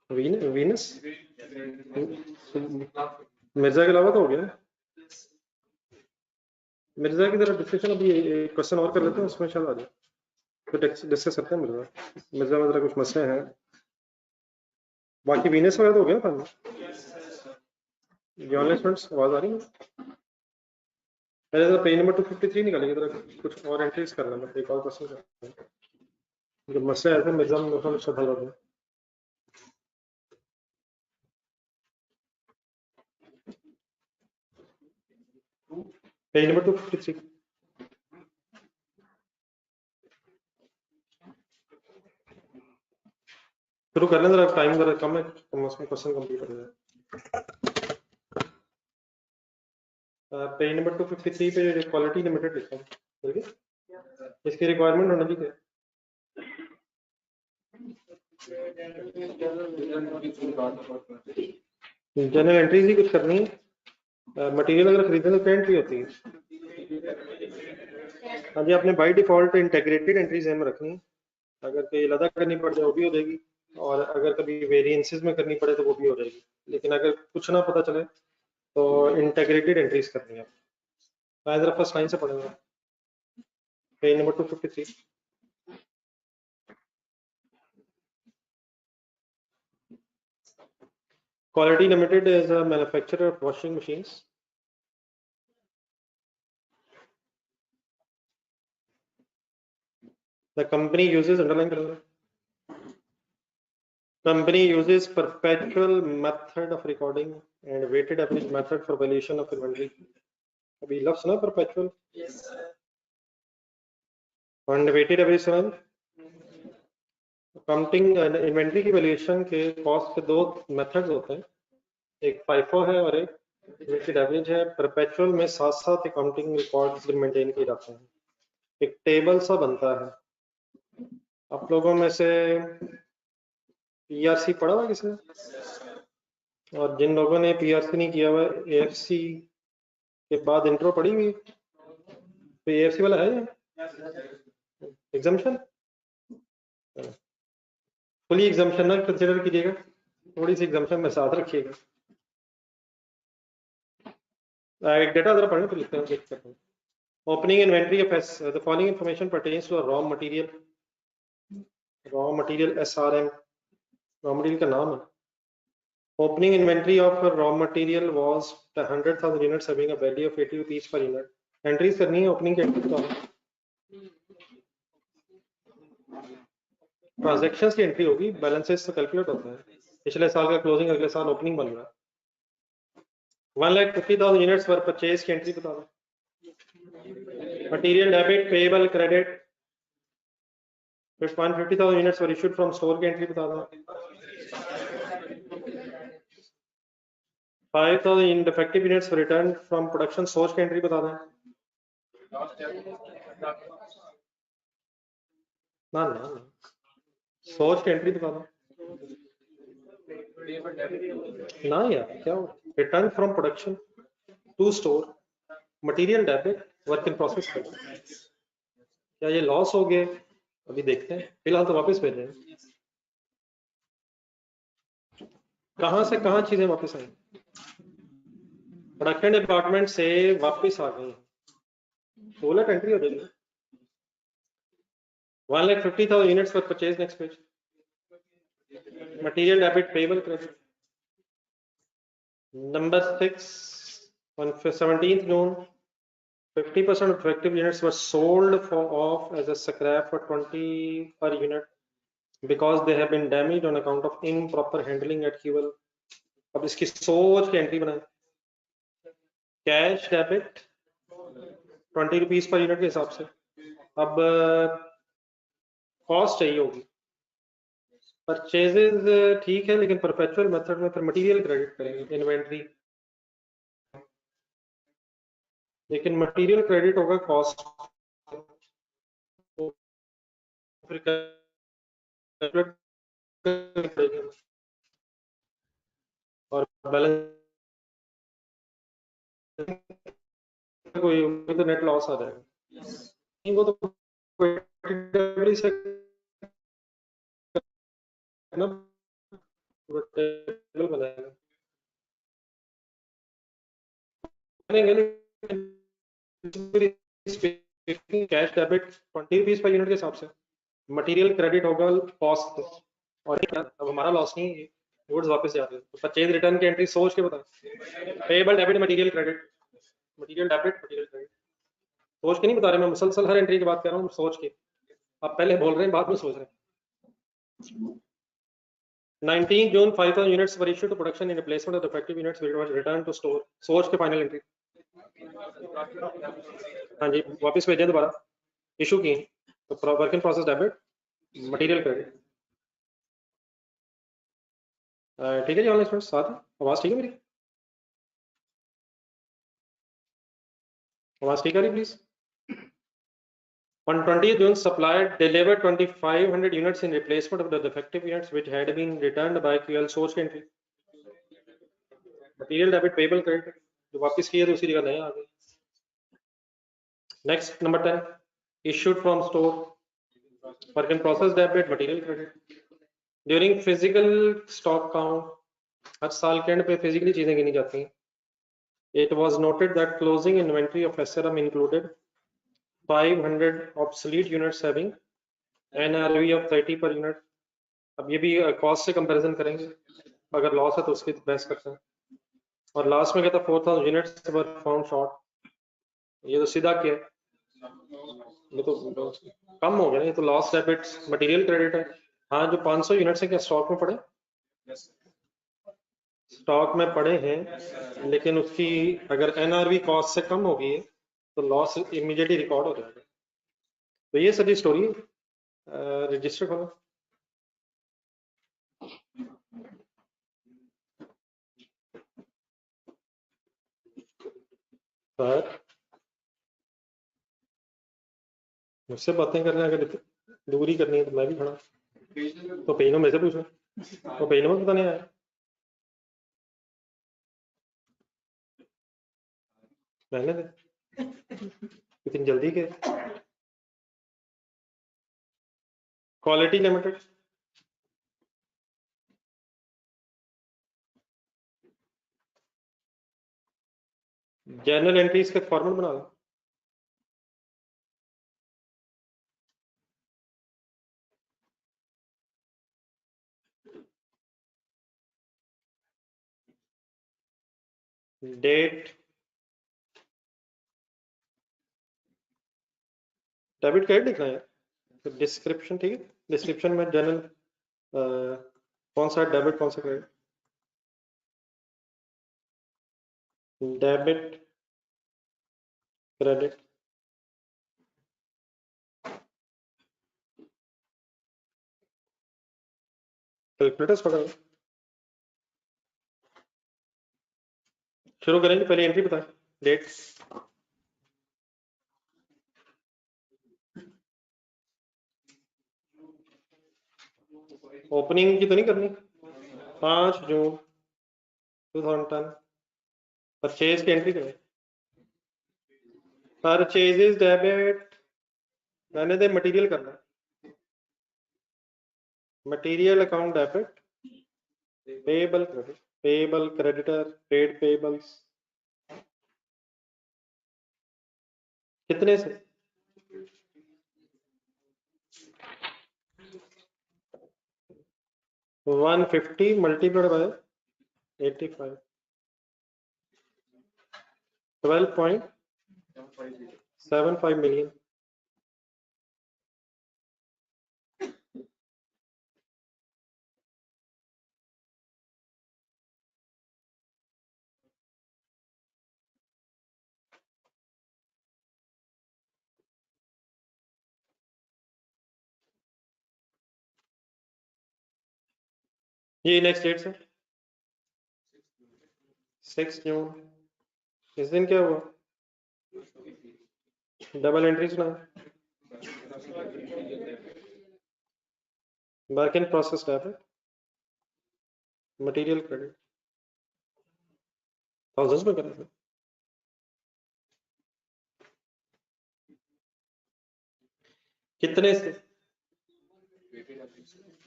Venus Mirza के अलावा तो हो गया। मिर्जा की तरफ डिस्कशन अभी क्वेश्चन और कर लेते हैं, उसमें शायद आ जाए तो डिस्कस करते हैं। मिर्जा में जरा कुछ मसले हैं, बाकी वीनस वगैरह तो हो गया था। आवाज आ रही है? पहले तो पेज नंबर 253 निकालेंगे, जरा कुछ और एंट्रीज कर लेना, एक और क्वेश्चन करते हैं। जो मसले आए थे मिर्जा में हल हो गए। पेज नंबर 253 शुरू कर लें, जरा टाइम जरा कम है, कम उसमें क्वेश्चन कंप्लीट हो जाए। पेज नंबर 253 पे क्वालिटी लिमिटेड लिखा है, ठीक है? इसकी रिक्वायरमेंट होने की क्या? जनरल एंट्रीज ही कुछ करनी है। मटेरियल अगर खरीदें तो क्या एंट्री होती है? हाँ जी, आपने बाय डिफॉल्ट इंटीग्रेटेड एंट्रीज में रखनी है। अगर कोई अलग करनी पड़ जाए वो भी हो जाएगी, और अगर कभी वेरिएंसेस में करनी पड़े तो वो भी हो जाएगी। लेकिन अगर कुछ ना पता चले तो इंटीग्रेटेड एंट्रीज करनी है। मैं जरा फर्स्ट लाइन से पढ़ूंगा, page number 253। Quality Limited is a manufacturer of washing machines. The company uses, underline करूंगा, company uses perpetual method of recording and weighted average method for valuation of inventory. अभी लफ्ज़ सुना perpetual? Yes sir. And weighted average सुना? Counting inventory की valuation के cost के दो methods होते हैं, एक FIFO है और एक वेटेड एवरेज है। परपेचुअल में साथ साथ अकाउंटिंग रिकॉर्ड्स मेंटेन किए जाते हैं, एक टेबल सा बनता है। आप लोगों में से PRC पढ़ा हुआ किसी ने? और जिन लोगों ने PRC नहीं किया हुआ, AFC के बाद इंट्रो पढ़ी हुई, तो AFC वाला है एग्जाम्पशन? फुली एग्जाम्पशन ना कंसिडर कीजिएगा, थोड़ी सी एग्जाम्पशन में साथ रखिएगा। एक डेटा जरा पढ़ने तो लिखते हैं, देख सकते हैं। Opening inventory of the following information pertains to raw material. Raw material SRM, raw material का नाम है। Opening inventory of raw material was 100,000 units having a value of 80 rupees per unit. Entries करनी है ओपनिंग के entry तो transactions की entry होगी, balances तो कैलकुलेट होता है। पिछले साल का क्लोजिंग अगले साल ओपनिंग बन रहा है। 1,50,000 यूनिट्स पर परचेज की एंट्री बता दो। Material debit payable credit 150,000 units were issued from store की एंट्री बता दो। 5,000 defective units return from production source की एंट्री बता दें। ना ना सोर्स की एंट्री बता दो ना यार, क्या return from production to store, material debit, work in process. क्या ये लॉस हो गए? अभी देखते हैं, फिलहाल तो वापस भेज रहे हैं। कहां से कहां चीजें वापस आई? प्रोडक्शन डिपार्टमेंट से वापस आ गई, सोलर एंट्री हो जाएगी। 1,50,000 यूनिट्स पर purchase. Next page, material debit payable credit. Number 6, on 17th June, 50% of effective units were sold off as a scrap for 20 per unit because they have been damaged on account of improper handling at QL. अब इसकी सोच की entry बनाए। Cash debit 20 rupees per unit के हिसाब से। अब cost चाहिए होगी, परचेजेज ठीक है, लेकिन परपेचुअल मेथड में फिर मटेरियल क्रेडिट करेंगे इन्वेंट्री, लेकिन मटेरियल क्रेडिट होगा कॉस्ट, फिर और बैलेंस कोई तो नेट लॉस आ जाएगा। वो तो से ना, टेबल बनाएगा cash debit 20 rupees per unit के हिसाब से, मटेरियल क्रेडिट होगा कॉस्ट, और अब हमारा लॉस नहीं है, गुड्स वापस जाते हैं। तो परचेज रिटर्न की एंट्री सोच के बता, payable debit material credit, material debit material credit, सोच के नहीं बता रहे, मैं मुसलसल हर एंट्री की बात कर रहा हूँ, सोच के। आप पहले बोल रहे हैं, बाद में सोच रहे हैं। 19 June 5000 units were issued to production in replacement of defective units which was returned to store, सोच के फाइनल एंट्री। हाँ जी, वापस भेजें दोबारा, इशू की तो work in process debit material credit. ठीक है जी, ऑनलाइन स्टूडेंट्स साथ, आवाज ठीक है मेरी, आवाज ठीक आ रही please. On 20th June, supplier delivered 2500 units in replacement of the defective units which had been returned by QL source entry. Material debit payable credit, जो वापस किए थे उसी जगह नए आ गए। Next number 10, issued from store, work in process debit material credit. During physical stock count, हर साल के एंड पे फिजिकली चीजें गिनी जाती हैं। It was noted that closing inventory of SRM included 500 obsolete units having NRV of 30 per unit. अब ये भी cost से कंपैरिजन करेंगे, अगर लॉस है तो उसकी बेस करते हैं। और लास्ट में कहता 4000 यूनिट्स वर फाउंड शॉर्ट, ये तो सीधा किया, ये तो कम हो गया, ये तो लॉस डेबिट मटेरियल क्रेडिट है। हाँ, जो 500 यूनिट्स है क्या स्टॉक में पड़े, स्टॉक में पड़े हैं, लेकिन उसकी अगर एनआरवी कॉस्ट से कम होगी तो लॉस इमीडिएटली रिकॉर्ड हो जाएगा। तो ये सारी स्टोरी रजिस्टर खोलो सर, मुझसे बातें करने अगर दूरी करनी है तो मैं भी खड़ा, तो पेज नंबर से पूछो, तो पेज नंबर पता नहीं आया, मैंने दे इतनी जल्दी के। क्वालिटी लिमिटेड, जर्नल एंट्रीज का फॉर्मेट बना दो, डेट डेबिट क्रेडिट लिखना है, तो डिस्क्रिप्शन ठीक है, डिस्क्रिप्शन में जर्नल कौन सा डेबिट कौन सा क्रेडिट, डेबिट क्रेडिट, कैलकुलेटर्स पकड़, शुरू करेंगे, पहले एंट्री बताएं, डेट ओपनिंग की तो नहीं करनी, 5 जून 2010, परचेज की एंट्री करें, परचेजेस डेबिट रहने दे, मटेरियल करना, material account debit, payable credit, payable creditor, trade payables, कितने से 150 मल्टीप्लाइड बाय 85, 12.75 मिलियन। ये नेक्स्ट डेट से 6 जून, इस दिन क्या हुआ, डबल एंट्री सुना, work in process debit material credit, thousands में करें, कितने से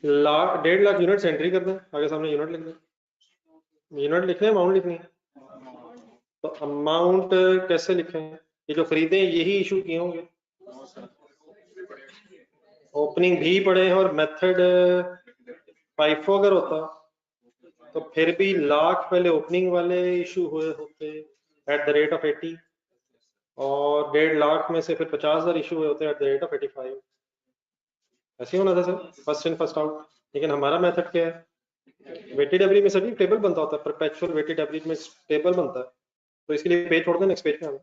1.5 लाख यूनिट्स एंट्री कर दें, आगे सामने यूनिट लिख दें, यूनिट लिखने अमाउंट लिखनी है। तो अमाउंट कैसे लिखें? ये जो खरीदे यही इशू किए होंगे, ओपनिंग भी पड़े हैं और मेथड फाइफो अगर होता तो फिर भी लाख पहले ओपनिंग वाले इशू हुए होते एट द रेट ऑफ 80 और 1.5 लाख में से फिर 50,000 इशू हुए होते एट द रेट ऑफ 85। ऐसे ही होना था sir, first in first out. लेकिन हमारा मेथड क्या है, वेटेड एवरेज में सभी टेबल बनता होता है, परपेचुअल वेटेड एवरेज में टेबल बनता है। तो इसके लिए पेज छोड़ दें, नेक्स्ट पेज पे आना।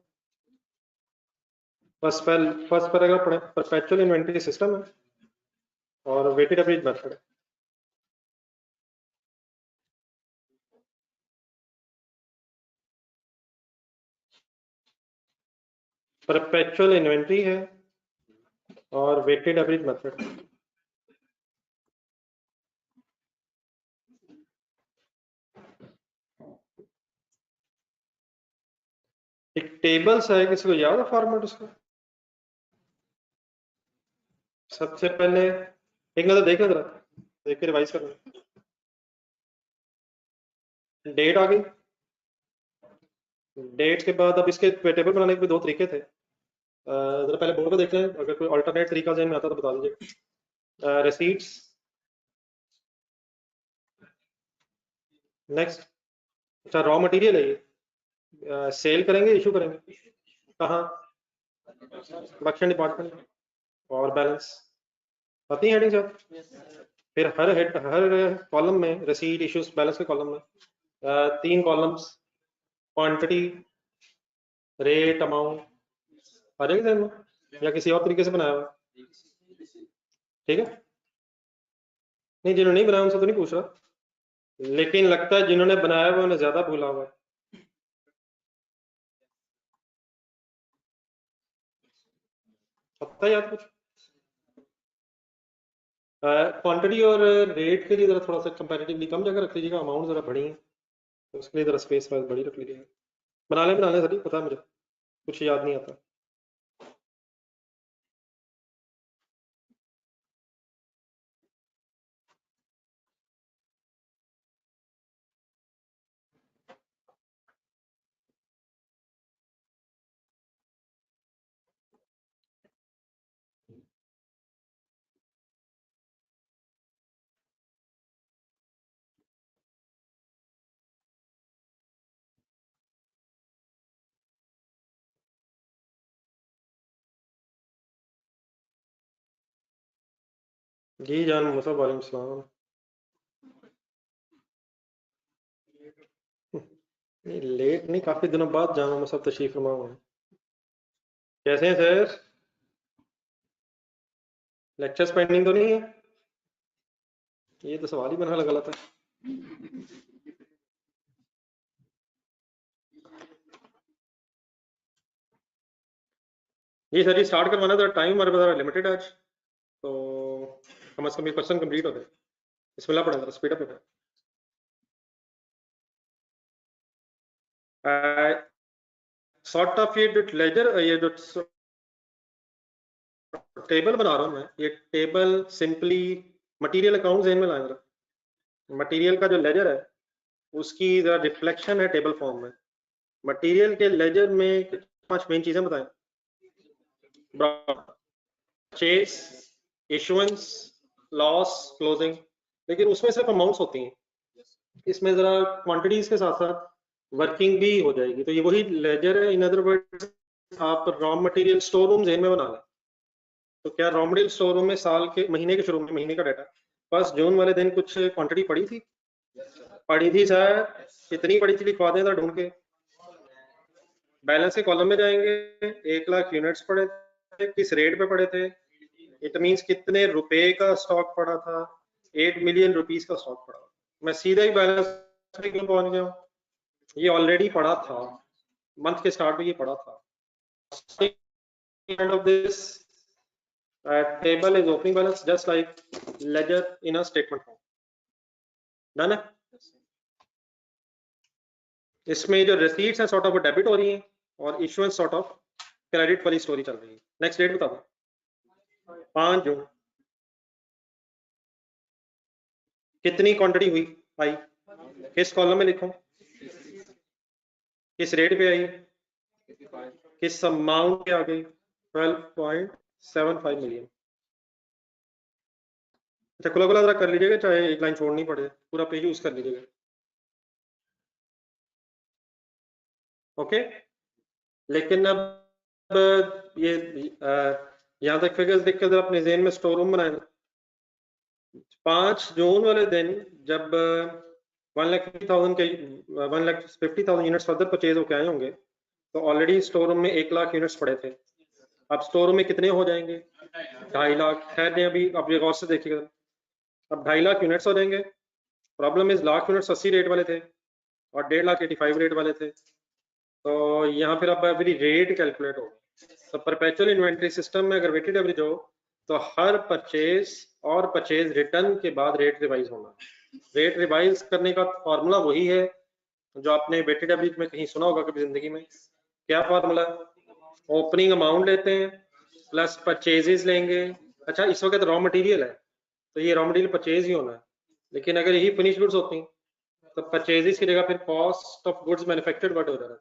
फर्स्ट पैराग्राफ पढ़े, परपेचुअल इन्वेंटरी सिस्टम है और वेटेड एवरेज मेथड है। परपेचुअल इन्वेंटरी है और वेटेड एवरेज मेथड। एक टेबल्स है, किसी को याद है फॉर्मेट उसका? सबसे पहले एक नजर देख जरा, देख के रिवाइज कर लें। डेट आ गई, डेट के बाद अब इसके टेबल बनाने के भी दो तरीके थे। जरा पहले बोर्ड पे देख लें, अगर कोई अल्टरनेट तरीका जहन में आता तो बता दीजिए। Receipts, next. अच्छा, रॉ मटेरियल है ये, सेल करेंगे इशू करेंगे कहाँ? Production department. और बैलेंस आती है हेडिंग सर। फिर हर कॉलम में रिसीट इश्यूज बैलेंस के कॉलम में 3 कॉलम्स, क्वांटिटी, रेट, अमाउंट। आ जाएगी ध्यान में या किसी और तरीके से बनाया हुआ? ठीक है, नहीं जिन्होंने नहीं बनाया उनसे तो नहीं पूछ रहा, लेकिन लगता है जिन्होंने बनाया हुआ उन्हें ज्यादा भूला हुआ है। पता है याद कुछ? क्वांटिटी और रेट के लिए जरा थोड़ा सा कंपैरेटिवली कम जगह रख लीजिएगा, अमाउंट जरा बड़ी है तो उसके लिए जरा स्पेस बड़ी रख लीजिएगा। बना लें सर, पता है मुझे, कुछ याद नहीं आता। जी जान मुसब, वालेकुम सलाम। नहीं लेट नहीं, काफी दिनों बाद जामा मसब तशरीफ फरमा हुआ है। कैसे हैं सर? लेक्चर्स पेंडिंग तो नहीं है? ये तो सवाल ही बना लगा था। जी सर, जी स्टार्ट करवाना था, टाइम हमारे पास लिमिटेड आज, तो कम से कम ये क्वेश्चन कंप्लीट हो गए। बिस्मिल्लाह पढ़ें, स्पीड अप है। सॉर्ट ऑफ ये जो लेजर, ये जो टेबल बना रहा हूँ मैं, ये टेबल सिंपली मटेरियल अकाउंट ज़हन में लाएं जरा। मटेरियल का जो लेजर है उसकी जरा रिफ्लेक्शन है टेबल फॉर्म में। मटेरियल के लेजर में 5 मेन चीजें बताएं। Purchase, issuance, loss, closing. लेकिन उसमें सिर्फ अमाउंट्स होती हैं, इसमें जरा क्वांटिटीज के साथ साथ वर्किंग भी हो जाएगी। तो ये वही लेजर है। इन अदर वर्ड्स, आप रॉ मटेरियल स्टोर रूम ज़हन में बना लें। तो क्या रॉ मटेरियल स्टोर रूम में साल के महीने के शुरू में महीने का डाटा 1 जून वाले दिन कुछ क्वांटिटी पड़ी थी? पड़ी थी सर, कितनी पड़ी थी लिखवा दें ढूंढ के। बैलेंस के कॉलम में जाएंगे, 1 लाख यूनिट्स पड़े थे, किस रेट पे पड़े थे, इट मींस कितने रुपए का स्टॉक पड़ा था, 8 मिलियन रुपीस का स्टॉक पड़ा। मैं सीधा ही बैलेंस क्यों पहुंच गया, ये ऑलरेडी पड़ा था, मंथ के स्टार्ट में ये पड़ा था। End of this table is opening balance just like ledger in a statement form. Done है? इसमें जो रिसीट्स हैं सॉर्ट ऑफ डेबिट हो रही हैं और इशुएंस सॉर्ट ऑफ क्रेडिट वाली स्टोरी चल रही है। नेक्स्ट डेट बता दो, 5 जून। कितनी क्वांटिटी हुई आई, किस कॉलम में लिखूं, किस रेट पे आई, किस अमाउंट पे आ गई, 12.75 मिलियन। अच्छा खुला खुला जरा कर लीजिएगा, चाहे एक लाइन छोड़नी पड़े, पूरा पेज यूज कर लीजिएगा। ओके, लेकिन अब ये यहाँ तक फिगर्स देख कर जरा अपने जेहन में स्टोर रूम बनाए। 5 जून वाले दिन जब 1,50,000 के 1,50,000 यूनिट्स फर्दर परचेज होके आए होंगे, तो ऑलरेडी स्टोर रूम में 1 लाख यूनिट्स पड़े थे। अब स्टोर रूम में कितने हो जाएंगे, 2.5 लाख। खैर नहीं, अभी आप ये गौर से देखिएगा, अब 2.5 लाख यूनिट्स हो जाएंगे। Problem is lakh units 80 rate वाले थे और 1.5 लाख 85 रेट वाले थे। तो यहाँ फिर अब एवरी रेट कैलकुलेट हो। तो परपेचुअल इन्वेंट्री सिस्टम में अगर वेटेड एवरेज हो तो हर परचेज और परचेज रिटर्न के बाद रेट रिवाइज होना। रेट रिवाइज करने का फॉर्मूला वही है जो आपने वेटेड एवरेज में कहीं सुना होगा कभी जिंदगी में। क्या फॉर्मूला, ओपनिंग अमाउंट लेते हैं प्लस परचेजेस लेंगे। अच्छा इस वक्त रॉ मटेरियल है तो ये रॉ मटेरियल परचेज ही होना है, लेकिन अगर यही फिनिश गुड्स होती तो परचेजेस की जगह फिर cost of goods manufactured word हो जाता।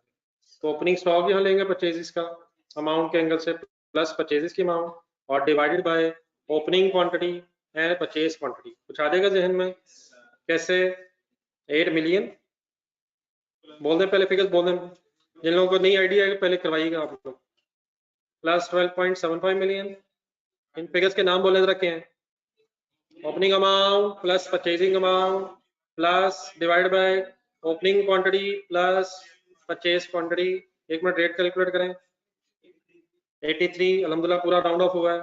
तो ओपनिंग स्टॉक यहाँ लेंगे परचेजेस का अमाउंट के एंगल से प्लस परचेजेस की अमाउंट और divided by opening quantity and purchase quantity. कुछ आ जाएगा जहन में कैसे, 8 मिलियन बोल दें, पहले फिगर्स बोल दें, जिन लोगों को नहीं आइडिया है पहले करवाइएगा आप लोग। प्लस 12.75 मिलियन, इन फिगर्स के नाम बोलने रखे हैं, opening amount plus purchasing amount plus divide by opening quantity plus purchase quantity. एक मिनट रेट कैलकुलेट करें, 83 अल्हम्दुलिल्लाह पूरा राउंड ऑफ हुआ है,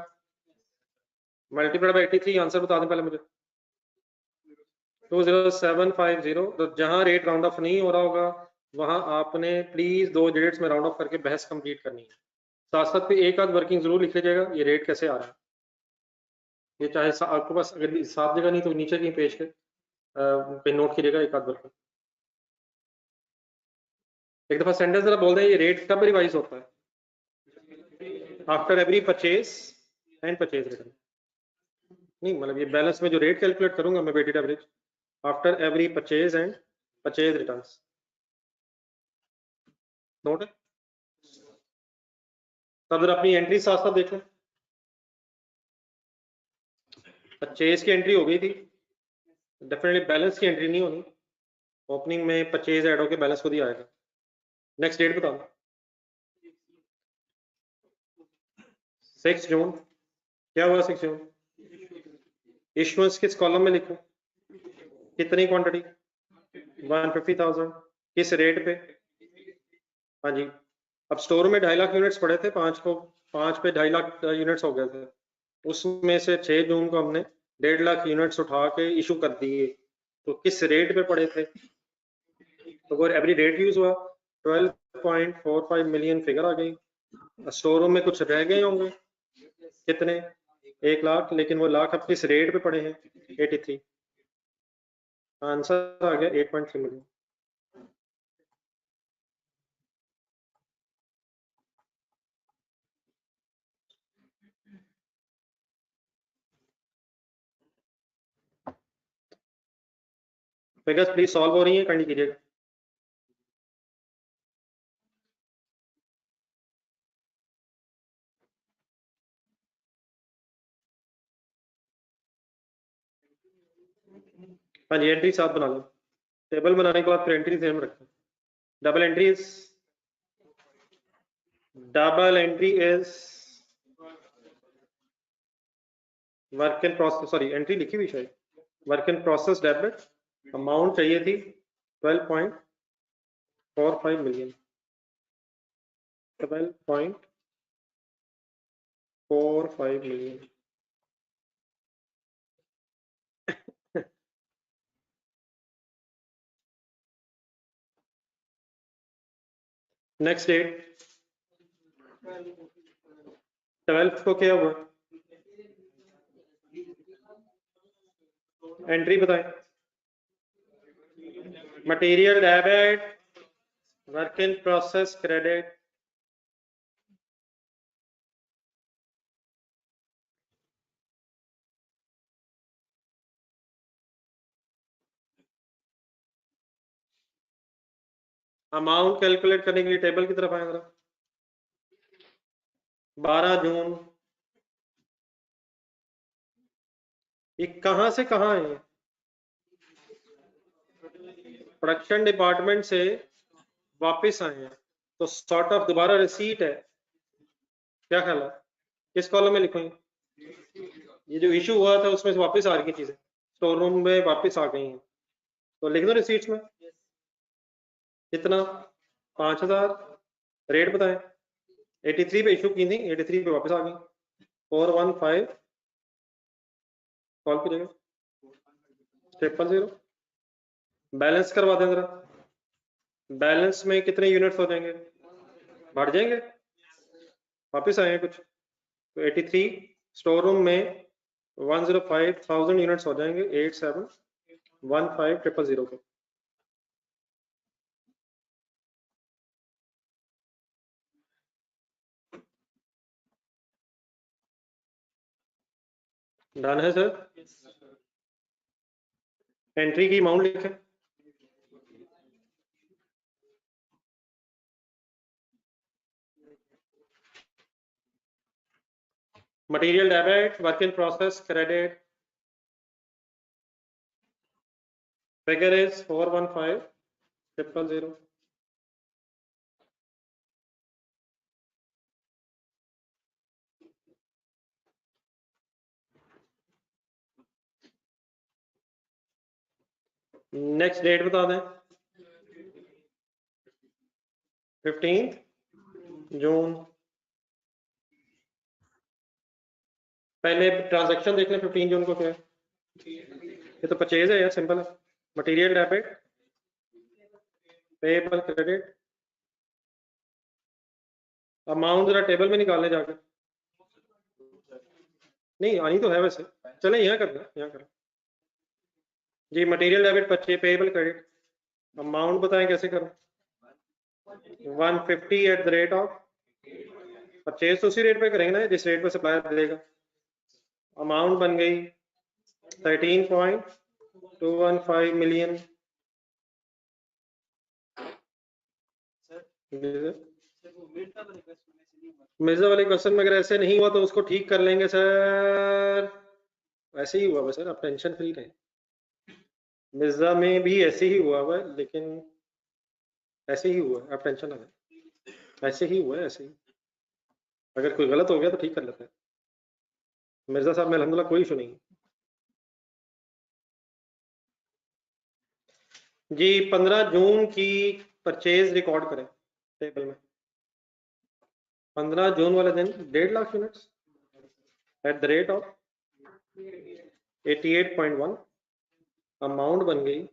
मल्टीप्लाइड बाय 83 आंसर बता दें पहले मुझे, 20750। तो जहां रेट राउंड ऑफ नहीं हो रहा होगा वहां आपने प्लीज 2 डिजिट्स में राउंड ऑफ करके बहस कंप्लीट करनी है। साथ साथ पे एक आध वर्किंग जरूर लिख लीजिएगा, ये रेट कैसे आ रहा है। ये चाहे आपके पास अगर 7 जगह नहीं तो नीचे कहीं पेज पे नोट कीजिएगा एक आध वर्किंग। एक दफा सेंटेंस जरा बोल दें, ये रेट कब रिवाइज होता है, after every purchase and purchase return. नहीं मतलब ये बैलेंस में जो रेट कैलकुलेट करूंगा मैं weighted average after every purchase and purchase returns. Note है, तब जरा अपनी एंट्री साथ साथ देख लें। परचेज की एंट्री हो गई थी, डेफिनेटली बैलेंस की एंट्री नहीं होनी, ओपनिंग में परचेज ऐड होकर बैलेंस खुद ही आएगा। नेक्स्ट डेट बता दो, 6 जून। क्या हुआ 6 जून, इश्यूएंस किस कॉलम में लिखूं, कितनी क्वांटिटी, 150,000, किस रेट पे। हाँ जी, अब स्टोर में 2.5 लाख यूनिट्स पड़े थे, 5 पे 2.5 लाख यूनिट्स हो गए थे, उसमें से 6 जून को हमने 1.5 लाख यूनिट्स उठा के इशू कर दिए। तो किस रेट पे पड़े थे, तो अगर एवरी रेट यूज हुआ 12.45 मिलियन फिगर आ गई। स्टोर रूम में कुछ रह गए होंगे, कितने, 1 लाख, लेकिन वो लाख अब किस रेट पे पड़े हैं, 83। आंसर आ गया 8.3 मिलियन। फिगर्स प्लीज सॉल्व हो रही है, कंडी कीजिएगा। हाँ जी, एंट्री साथ बना लो, टेबल बनाने के बाद फिर एंट्री सेम रखें। Double entry is work in process, sorry entry लिखी हुई शायद, work in process debit, amount चाहिए थी 12.45 मिलियन, 12.45 मिलियन। नेक्स्ट डेट 12 को क्या हुआ, एंट्री बताएं, material debit, work in process credit, amount calculate करने के लिए टेबल की तरफ आए जरा। 12 जून, ये कहां से कहां है? प्रोडक्शन डिपार्टमेंट से वापस आए हैं, तो सॉर्ट ऑफ दोबारा रिसीट है। क्या ख्याल है, किस कॉलम में लिखूंगी? ये जो इशू हुआ था उसमें से वापस आ रही चीजें, स्टोर रूम में वापस आ गई हैं, तो लिख दो रिसीट्स में। कितना? 5000। रेट बताएं। 83 पे इशू की थी, 83 पे वापस आ गई। 415 कॉल कीजिएगा, 000। बैलेंस करवा दें जरा। बैलेंस में कितने यूनिट्स हो जाएंगे? बढ़ जाएंगे, वापस आए हैं कुछ, तो 83 स्टोर रूम में 105,000 यूनिट्स हो जाएंगे 8715,000 के। डन है सर। एंट्री की अमाउंट लिखें। Material debit, work in process credit, figure is 415,000। Next date बता दें। 15 जून। पहले ट्रांजैक्शन देख लें 15 जून को क्या है। ये तो परचेज है यार, सिंपल है। Material debit, payable credit, amount जरा टेबल में निकालने जाकर। नहीं आनी तो है वैसे, चले यहाँ कर दें, यहाँ करें जी। Material debit, purchase, payable credit, amount बताएं कैसे करें। 150 at the rate of, purchase तो उसी रेट पे करेंगे ना जिस रेट पे सप्लायर देगा। अमाउंट बन गई 13.215 मिलियन। मिर्जा वाले क्वेश्चन में अगर ऐसे नहीं हुआ तो उसको ठीक कर लेंगे सर। ऐसे ही हुआ हुआ सर, आप टेंशन फ्री रहे। मिर्जा में भी ऐसे ही हुआ हुआ है, लेकिन ऐसे ही हुआ है, आप टेंशन ना लें। ऐसे ही हुआ है, ऐसे ही। अगर कोई गलत हो गया तो ठीक कर लेते हैं। मिर्जा साहब में अल्हम्दुलिल्लाह कोई इशू नहीं है जी। 15 जून की परचेज रिकॉर्ड करें टेबल में। 15 जून वाले दिन 1.5 lakh units at the rate of 88.1। Amount बन गई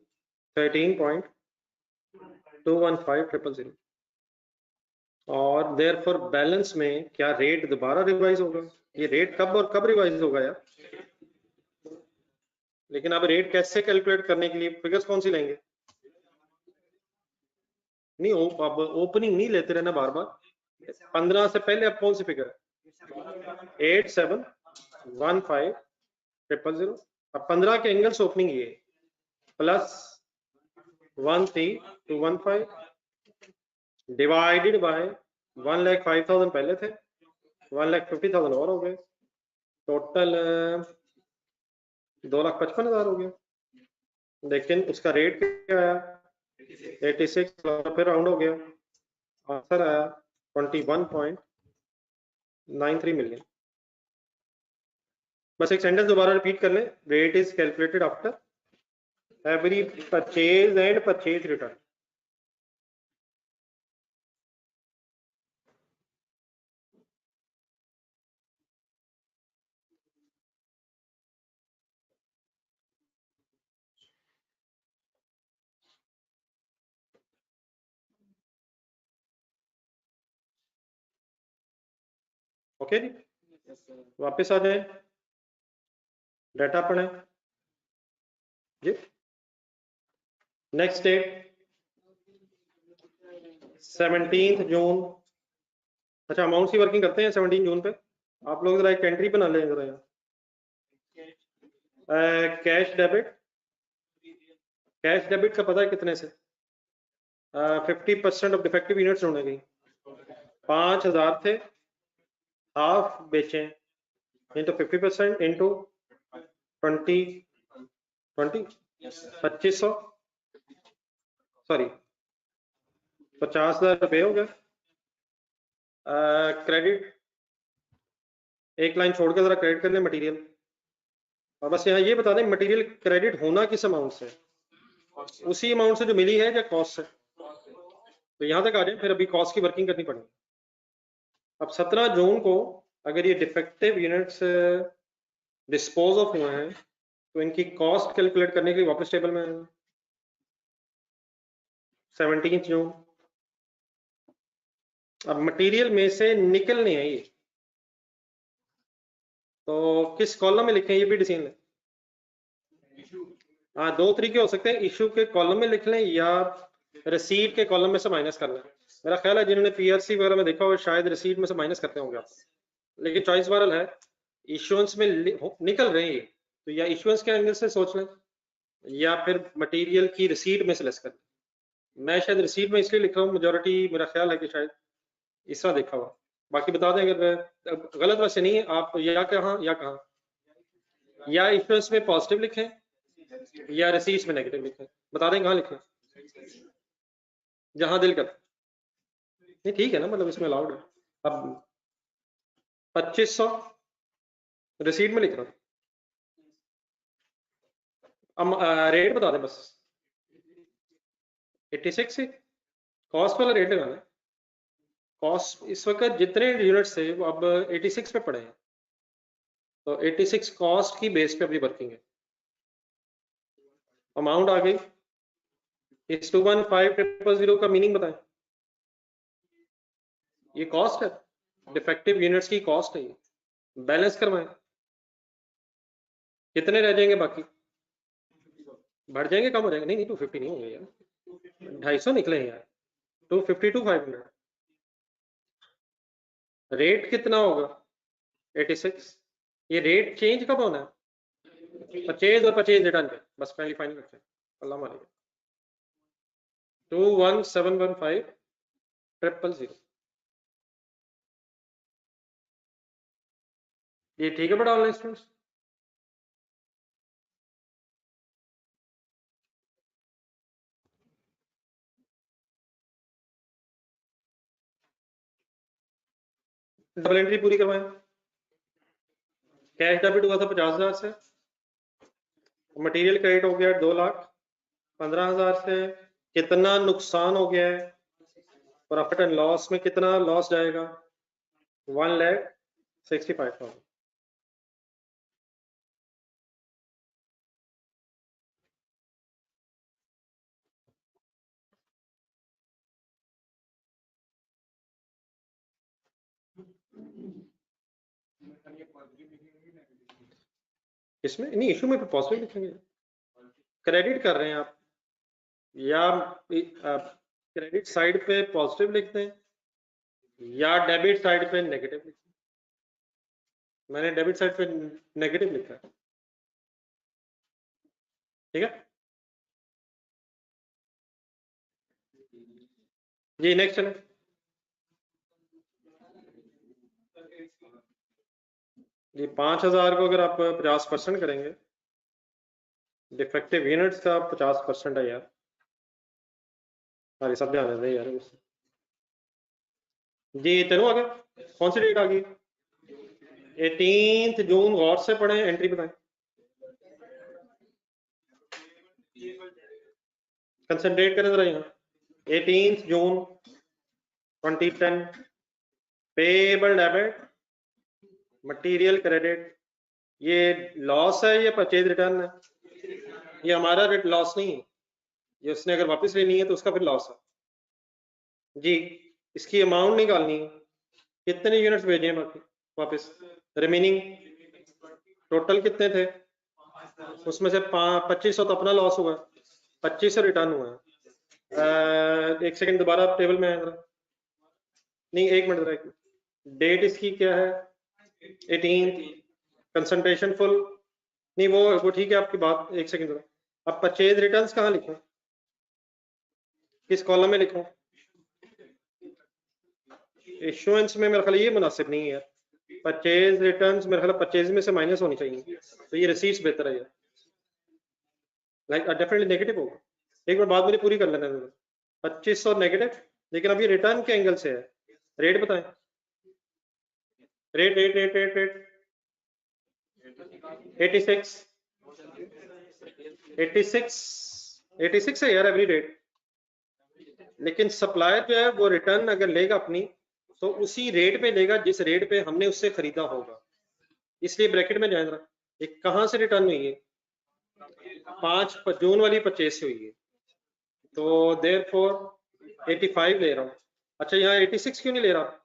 13.215,000। और देयर फॉर बैलेंस में क्या रेट दोबारा रिवाइज होगा? ये रेट कब और कब रिवाइज होगा यार? लेकिन अब रेट कैसे कैलकुलेट करने के लिए फिगर्स कौन सी लेंगे? नहीं अब ओपनिंग नहीं लेते रहना बार बार। 15 से पहले अब कौन सी फिगर है? 8715,000। अब 15 के एंगल्स ओपनिंग ये प्लस 13,215 डिवाइडेड बाय 1,05,000 पहले थे, 1,50,000 और हो गए, टोटल 2,55,000 हो गया। लेकिन उसका रेट क्या आया? 86, फिर राउंड हो गया, आंसर आया 21.93 मिलियन। बस एक सेंटेंस दोबारा रिपीट कर लें। Rate is calculated after every purchase and purchase return. Okay जी, वापस आ जाए, डाटा पढ़ें जी। नेक्स्ट डेट 17 जून। अच्छा, अमाउंट की वर्किंग करते हैं 17 जून पे। आप लोग जरा एक एंट्री बना लें जरा यहाँ। कैश डेबिट, कैश डेबिट का पता है कितने से? 50% ऑफ डिफेक्टिव यूनिट्स ढूंढने गई, 5000 थे, हाफ बेचे इंटू 50% इंटू 2500 सॉरी 50,000 रुपये हो गया। क्रेडिट एक लाइन छोड़ के जरा क्रेडिट कर लें मटेरियल, और बस यहाँ ये बता दें मटेरियल क्रेडिट होना किस अमाउंट से, उसी अमाउंट से जो मिली है या कॉस्ट से। तो यहाँ तक आ जाए, फिर अभी कॉस्ट की वर्किंग करनी पड़ेगी। अब 17 जून को अगर ये डिफेक्टिव यूनिट्स डिस्पोज ऑफ हुए हैं तो इनकी कॉस्ट कैलकुलेट करने के लिए वापस टेबल में 17 जून। अब मटेरियल में से निकलने हैं ये, तो किस कॉलम में लिखें ये भी डिसीजन लें। हाँ, दो तरीके हो सकते हैं, इशू के कॉलम में लिख लें या रिसीट के कॉलम में से माइनस कर लें। मेरा ख्याल है जिन्होंने पीआरसी वगैरह में देखा हो शायद रिसीट में से माइनस करते होंगे आप, लेकिन चॉइस वारल है, इशुएंस में निकल रहे हैं ये, तो या इशुएंस के एंगल से सोच लें या फिर मटेरियल की रिसीट में से लेस कर लें। मैं शायद रिसीट में इसलिए लिख रहा हूँ, मेजोरिटी मेरा ख्याल है कि शायद इस तरह देखा हुआ। बाकी बता दें अगर गलत वैसे नहीं है, आप या कहाँ या इशुएंस में पॉजिटिव लिखें या रिसीट्स में नेगेटिव लिखें, बता दें कहाँ लिखें, जहां दिल कर। नहीं ठीक है ना, मतलब इसमें अलाउड है। अब 2500 रिसीट में लिख रहा हूं, अब रेट बता दें बस 86 से कॉस्ट वाला रेट लगाना है। कॉस्ट इस वक्त जितने यूनिट्स थे वो अब 86 पे पड़े हैं, तो 86 कॉस्ट की बेस पे अपनी वर्किंग है। अमाउंट आ गई, इस 215000 का मीनिंग बताएं। ये कॉस्ट है, डिफेक्टिव यूनिट्स की कॉस्ट है, ये बैलेंस करवाएं, कितने रह जाएंगे बाकी, बढ़ जाएंगे कम हो जाएंगे? नहीं 250 नहीं होंगे यार, 250 निकले हैं यार, 250 to 500। रेट कितना होगा 86, ये रेट चेंज कब होना है? परचेज और परचेज रिटर्न पे, बस पहले फाइनल रखते हैं। अल्लाह मालिक 21715 000। ये ठीक है बड़ा ऑनलाइन स्टूडेंट्स? डबल एंट्री पूरी करवाएं। कैश डेबिट हुआ था 50,000 से, मटेरियल क्रेडिट हो गया 2,15,000 से, कितना नुकसान हो गया है, प्रॉफिट एंड लॉस में कितना लॉस जाएगा 1,65,000। इसमें नहीं, इशू में पॉजिटिव लिखेंगे, क्रेडिट कर रहे हैं आप, या क्रेडिट साइड पे पॉजिटिव लिखते हैं या डेबिट साइड पे नेगेटिव लिखते हैं। मैंने डेबिट साइड पे नेगेटिव लिखा है, ठीक है जी। नेक्स्ट चलें जी। 5,000 को अगर आप 50% करेंगे, डिफेक्टिव यूनिट्स का 50% है यार, सारे सब ध्यान दें यार जी। चलो आगे, कौन सी डेट आ गई 18 जून, गौर से पढ़ें, एंट्री बताएं, कंसंट्रेट करें जरा यहाँ। 18 जून 2010, पेएबल डेबिट, मटेरियल क्रेडिट, ये लॉस है या परचेज रिटर्न है? ये हमारा रेट लॉस नहीं है, ये उसने अगर वापस लेनी है तो उसका फिर लॉस है जी। इसकी अमाउंट निकालनी है, कितने यूनिट्स भेजे हैं बाकी वापस, रिमेनिंग टोटल कितने थे, उसमें से 2500 तो अपना लॉस हुआ, 2500 रिटर्न हुआ है। एक सेकंड दोबारा टेबल में आए, नहीं एक मिनट जरा, डेट इसकी क्या है 18, कंसंट्रेशन फुल, नहीं वो ठीक है आपकी बात, एक सेकंड जरा। अब परचेज रिटर्न्स कहाँ लिखें, किस कॉलम में लिखूं? इश्यूएंस में मेरा ख्याल ये मुनासिब नहीं है। परचेज रिटर्न्स मेरे ख्याल परचेज में से माइनस होनी चाहिए, तो ये रिसीट्स बेहतर है। लाइक डेफिनेटली नेगेटिव होगा। एक बार बात मेरी पूरी कर लेना है। 2500 नेगेटिव, लेकिन अब ये रिटर्न के एंगल से है। रेट बताएं, rate rate rate rate rate 86 86 86 है यार एवरी रेट। लेकिन सप्लायर जो है वो रिटर्न अगर लेगा अपनी, तो उसी रेट पे लेगा जिस रेट पे हमने उससे खरीदा होगा। इसलिए ब्रैकेट में जाए जरा, ये कहां से रिटर्न हुई है? 5 जून वाली परचेज से हुई है, तो देयर फॉर 85 ले रहा हूँ। अच्छा, यहाँ 86 क्यों नहीं ले रहा?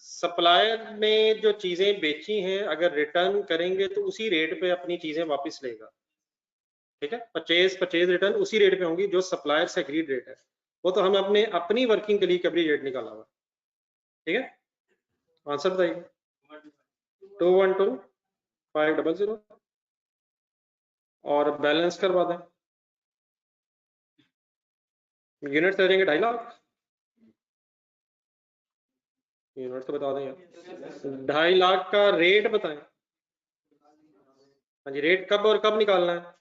सप्लायर ने जो चीजें बेची हैं अगर रिटर्न करेंगे तो उसी रेट पे अपनी चीजें वापस लेगा। ठीक है, परचेज रिटर्न उसी रेट पे होंगी जो सप्लायर से एग्रीड रेट है। वो तो हम अपने अपनी वर्किंग के लिए कभी रेट निकाला हुआ। ठीक है, आंसर बताइए। 212500 और बैलेंस करवा दें। यूनिट दे देंगे 2.5 लाख। यूनिट तो बता दें यार, 2.5 लाख का रेट बताएं। हाँ जी, रेट कब और कब निकालना है?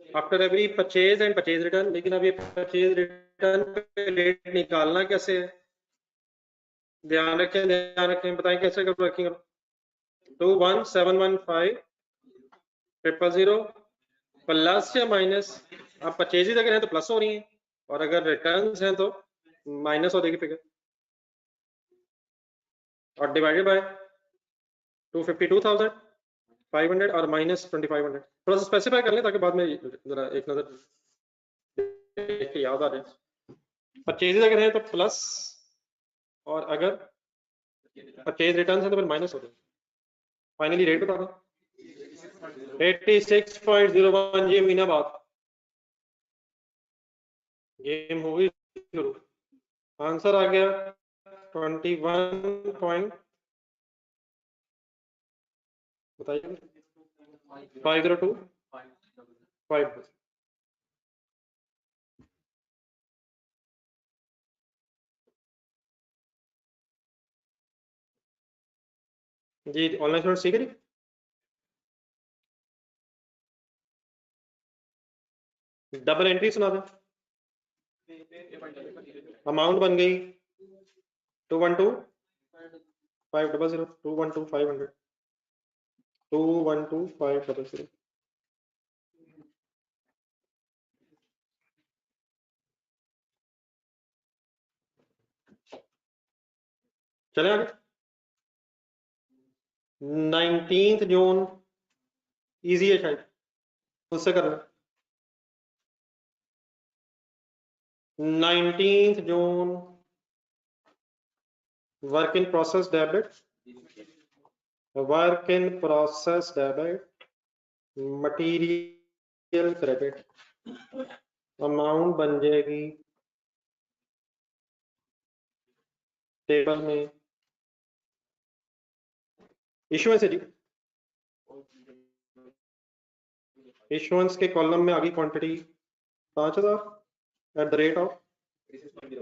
After every purchase and purchase return. लेकिन अब ये परचेज रिटर्न पे रेट निकालना कैसे है? ध्यान रखें, बताएं कैसे कर वर्किंग। 21715 प्लस या माइनस? आप परचेजेज अगर हैं तो प्लस हो रही हैं, और अगर रिटर्न्स हैं तो माइनस हो देगी फिगर, और डिवाइडेड बाय 252,500 और माइनस 2500। थोड़ा सा स्पेसिफाई कर लें ताकि बाद में जरा एक नजर देख के याद आ जाए। परचेजेज अगर हैं तो प्लस, और अगर परचेज रिटर्न्स हैं तो फिर माइनस हो जाएगी। फाइनली रेट बता दो। 86.01। ये महीना बाद गेम हो गई शुरू। आंसर आ गया 21 पॉइंट, बताइए, 502.5। जी, ऑनलाइन स्टूडेंट सीख रही। डबल एंट्री सुना दें। अमाउंट बन गई 212,500, 212,500, 212,500। चले आगे। 19 जून इजी है शायद, उससे करना। 19 June work in process debit, work in process debit, material credit. Amount बन जाएगी टेबल में इशुएंस है जी। इशुएंस के कॉलम में आ गई quantity 5,000 eight the rate of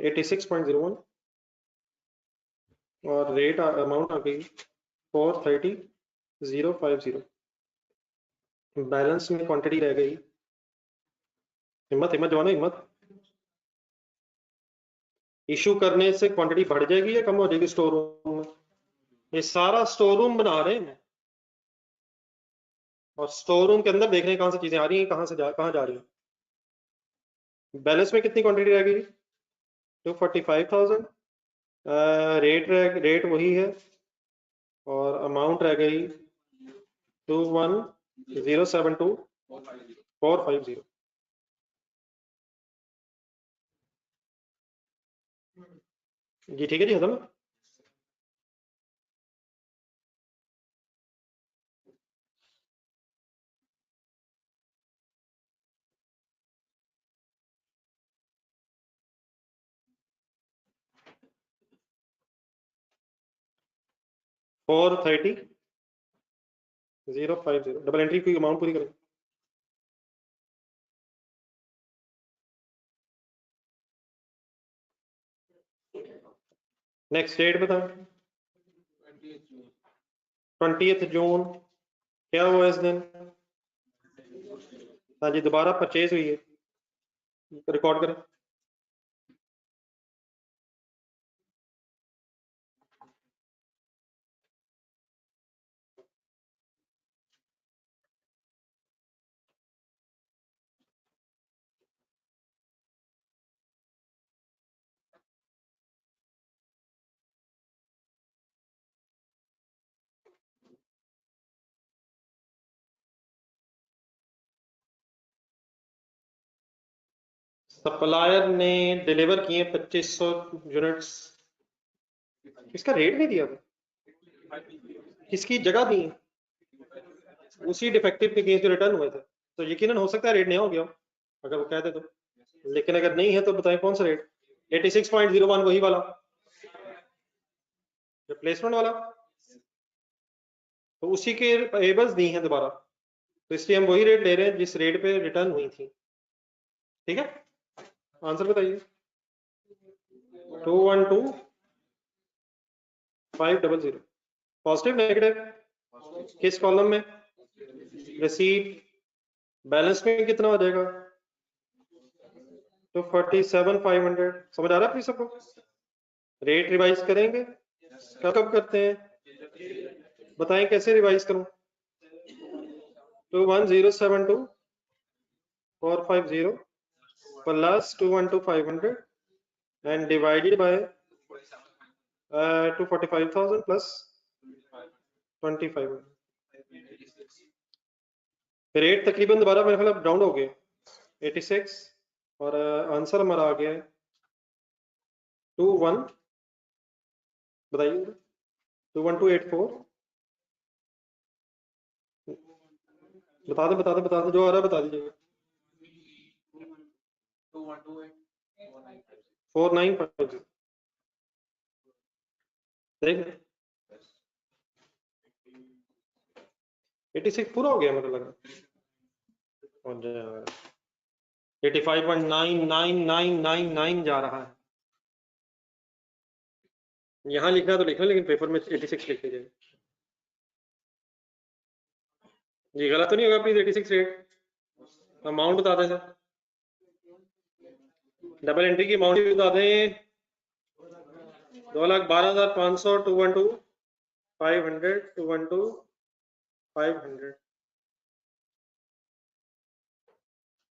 86.01, और रेट अमाउंट आ गई 430,050। बैलेंस में क्वांटिटी रह गई, हिम्मत हिम्मत जवाना हिम्मत। इशू करने से क्वांटिटी बढ़ जाएगी या कम हो जाएगी स्टोर रूम में? ये सारा स्टोर रूम बना रहे हैं, और स्टोर रूम के अंदर देख रहे हैं कहां से चीजें आ रही हैं, कहां जा रही हैं। बैलेंस में कितनी क्वांटिटी रह गई? 245,000। रेट वही है, और अमाउंट रह गई 21,072,450। जी ठीक है जी, खत्म। फोर 30,050 डबल एंट्री की अमाउंट पूरी करें। नेक्स्ट डेट बताओ। 20 जून क्या हुआ इस दिन? हाँ जी, दोबारा परचेज हुई है, रिकॉर्ड करें। सप्लायर ने डिलीवर किए 2500 यूनिट्स। इसका रेट नहीं दिया था, किसकी जगह दी है? उसी डिफेक्टिव के केस जो रिटर्न हुए थे, तो यकीनन हो सकता है रेट नया हो गया हो, अगर वो कह दे तो। लेकिन अगर नहीं है तो बताएं कौन सा रेट? 86.01 वही वाला रिप्लेसमेंट वाला, तो उसी के पेबल्स दी हैं दोबारा, तो इसलिए हम वही रेट ले रहे हैं जिस रेट पे रिटर्न हुई थी। ठीक है, आंसर बताइए। 212500 पॉजिटिव नेगेटिव, किस कॉलम में? रिसीट, बैलेंस में कितना हो जाएगा? तो 47,500। समझ आ रहा है प्लीज सबको? रेट रिवाइज करेंगे, कब कब करते हैं बताएं, कैसे रिवाइज करूं? तो 1072450 plus 212,500 and divided by 245,000 plus 2500। Rate तकरीबन दोबारा मेरे ख्याल डाउन हो गए 86, और आंसर हमारा आ गया है 21, बताइए 21284। बता दे जो आ रहा है, बता दीजिएगा। 4950 देख 86 पूरा हो गया मतलब लगा, 85.99999 जा रहा है। यहाँ लिखना तो लिखना, लेकिन पेपर में 86 लिख लीजिए जी। गलत तो नहीं होगा प्लीज? 86 रेट अमाउंट बता दें सर, डबल एंट्री की अमाउंट भी बता दें। 2,12,500 212 500 212 500।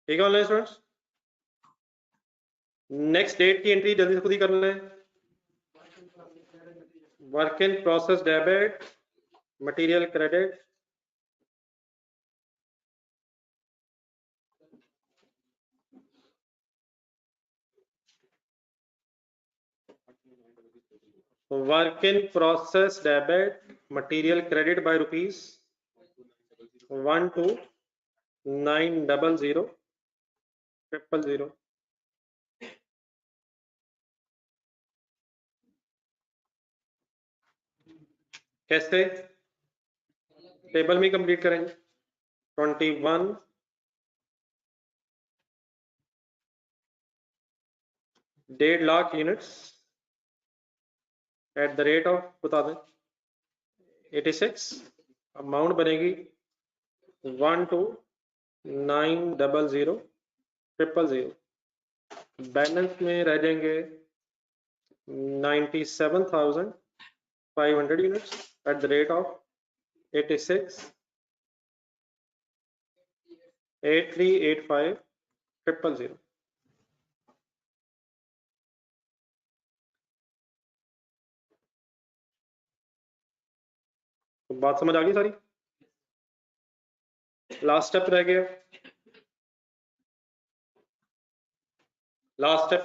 ठीक है ऑनलाइन स्टूडेंट्स, नेक्स्ट डेट की एंट्री जल्दी से खुद ही कर लें। Work in process debit, material credit, work in process debit material credit by rupees 12,900,000। कैसे? टेबल में कंप्लीट करेंगे। 21 1,50,000 units at the rate of बता दें 86, अमाउंट बनेगी 12,900,000। बैलेंस में रह जाएंगे 97,500 units at the rate of 86 8385 000। तो बात समझ आ गई सारी? लास्ट स्टेप रह गया, लास्ट स्टेप